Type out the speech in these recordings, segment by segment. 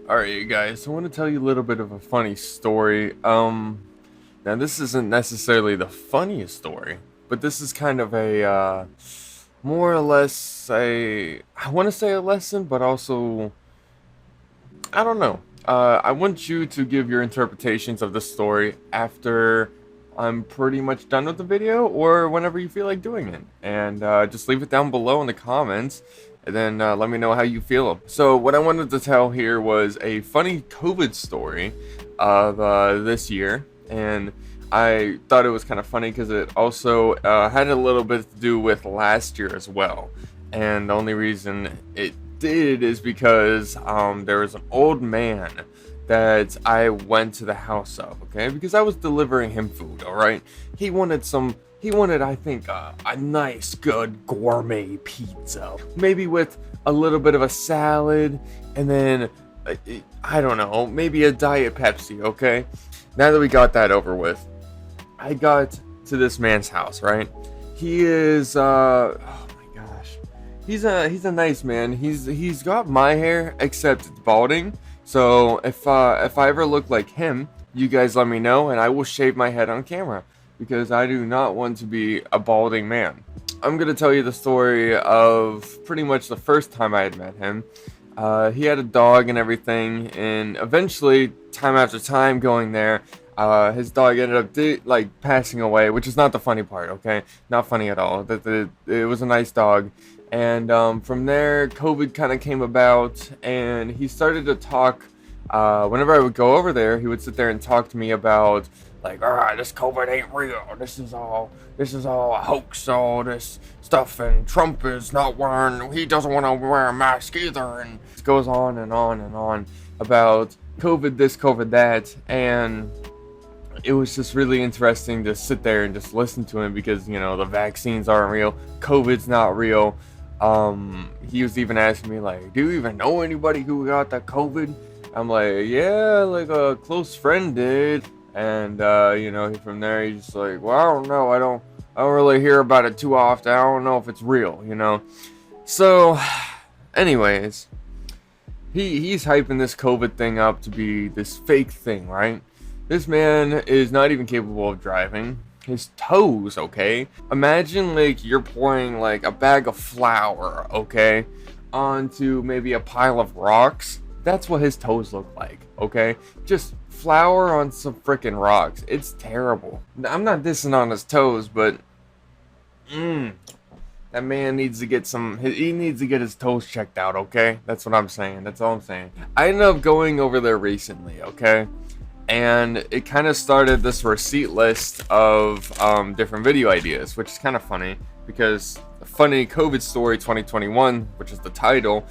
Alright, you guys, I want to tell you a little bit of a funny story. Now this isn't necessarily the funniest story, but this is kind of a, more or less I want to say a lesson, but also, I don't know. I want you to give your interpretations of the story after I'm pretty much done with the video, or whenever you feel like doing it. And just leave it down below in the comments, and then let me know how you feel. So what I wanted to tell here was a funny COVID story of this year, and I thought it was kind of funny because it also had a little bit to do with last year as well. And the only reason it did is because there was an old man that I went to the house of, okay? Because I was delivering him food, all right? He wanted, I think, a nice, good gourmet pizza. Maybe with a little bit of a salad, and then, I don't know, maybe a Diet Pepsi, okay? Now that we got that over with, I got to this man's house, right? He is, oh my gosh. He's a nice man. He's got my hair, except it's balding. So if I ever look like him, you guys let me know, and I will shave my head on camera, because I do not want to be a balding man. I'm gonna tell you the story of pretty much the first time I had met him. He had a dog and everything, and eventually, time after time going there, his dog ended up passing away, which is not the funny part, okay? Not funny at all. It was a nice dog. And from there, COVID kind of came about, and he started to talk. Whenever I would go over there, he would sit there and talk to me about, like, this COVID ain't real. This is all a hoax, all this stuff, and Trump is not wearing, he doesn't want to wear a mask either, and it goes on and on and on about COVID this, COVID that, and it was just really interesting to sit there and just listen to him because, you know, the vaccines aren't real, COVID's not real. He was even asking me, like, do you even know anybody who got the COVID? I'm like, yeah, like a close friend did. And you know, from there he's just like, well, I don't know, I don't really hear about it too often. I don't know if it's real, you know. So anyways, he's hyping this COVID thing up to be this fake thing, right? This man is not even capable of driving. His toes, okay? Imagine like you're pouring like a bag of flour, okay, onto maybe a pile of rocks. That's what his toes look like, okay? Just flour on some freaking rocks. It's terrible. I'm not dissing on his toes, but that man needs to get he needs to get his toes checked out, okay? That's what I'm saying. That's all I'm saying. I ended up going over there recently, okay? And it kind of started this receipt list of different video ideas, which is kind of funny because the funny COVID story 2021, which is the title,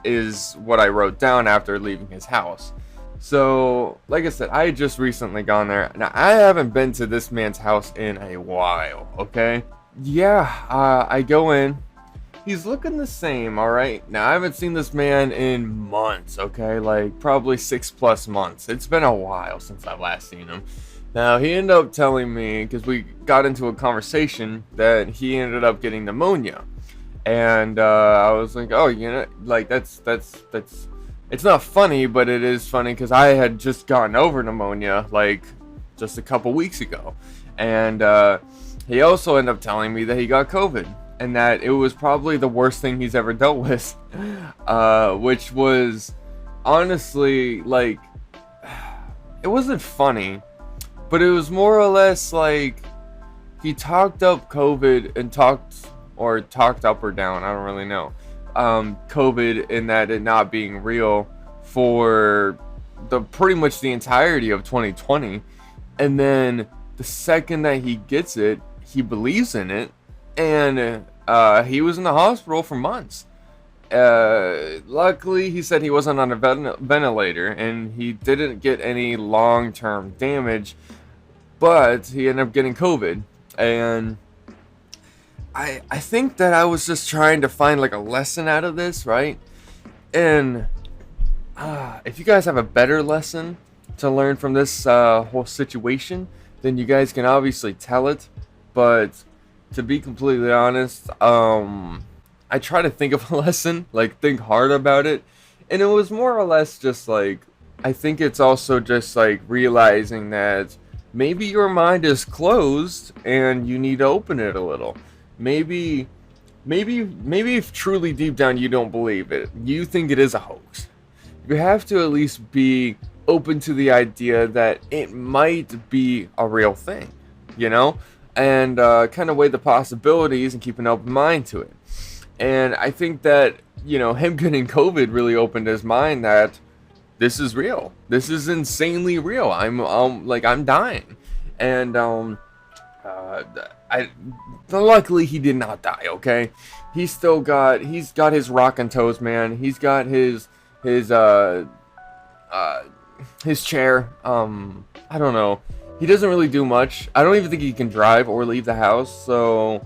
is what I wrote down after leaving his house. So, like I said, I had just recently gone there. Now, I haven't been to this man's house in a while, okay? Yeah, I go in. He's looking the same, alright? Now, I haven't seen this man in months, okay? Like, probably 6+ months. It's been a while since I've last seen him. Now, he ended up telling me, because we got into a conversation, that he ended up getting pneumonia. And, I was like, oh, you know, like, that's, it's not funny, but it is funny, because I had just gotten over pneumonia, like, just a couple weeks ago. And, he also ended up telling me that he got COVID. And that it was probably the worst thing he's ever dealt with, which was honestly like, it wasn't funny, but it was more or less like he talked up COVID and talked up or down, I don't really know, COVID, in that it not being real for pretty much the entirety of 2020, and then the second that he gets it, he believes in it. And he was in the hospital for months. Luckily, he said he wasn't on a ventilator, and he didn't get any long-term damage, but he ended up getting COVID. And I think that I was just trying to find like a lesson out of this, right? And if you guys have a better lesson to learn from this whole situation, then you guys can obviously tell it. But to be completely honest, I try to think of a lesson, like think hard about it, And it was more or less just like, I think it's also just like realizing that maybe your mind is closed and you need to open it a little. Maybe, maybe if truly deep down you don't believe it, you think it is a hoax. You have to at least be open to the idea that it might be a real thing, you know? And kind of weigh the possibilities and keep an open mind to it. And I think that, you know, him getting COVID really opened his mind that this is real. This is insanely real. I'm dying. And I luckily he did not die, okay? He's got his rockin' toes, man. He's got his chair. I don't know. He doesn't really do much. I don't even think he can drive or leave the house, so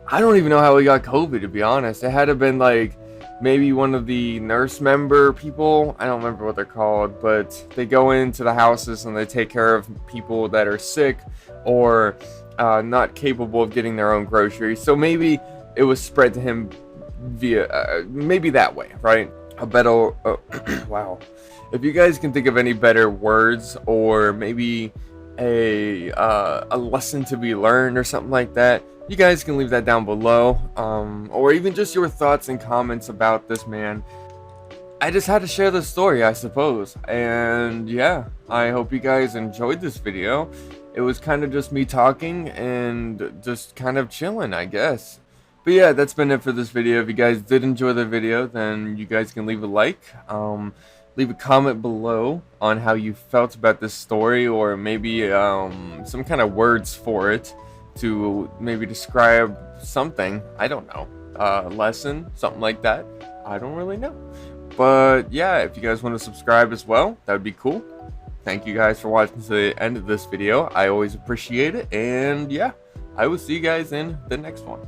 I don't even know how he got COVID, to be honest. It had to have been like maybe one of the nurse member people. I don't remember what they're called, but they go into the houses and they take care of people that are sick or not capable of getting their own groceries. So maybe it was spread to him via maybe that way, right? A better wow. If you guys can think of any better words or maybe a lesson to be learned or something like that, you guys can leave that down below, or even just your thoughts and comments about this man. I just had to share the story, I suppose. And yeah, I hope you guys enjoyed this video. It was kind of just me talking and just kind of chilling, I guess. But yeah, that's been it for this video. If you guys did enjoy the video, then you guys can leave a like. Leave a comment below on how you felt about this story, or maybe some kind of words for it to maybe describe something. I don't know. Lesson, something like that. I don't really know. But yeah, if you guys want to subscribe as well, that would be cool. Thank you guys for watching to the end of this video. I always appreciate it. And yeah, I will see you guys in the next one.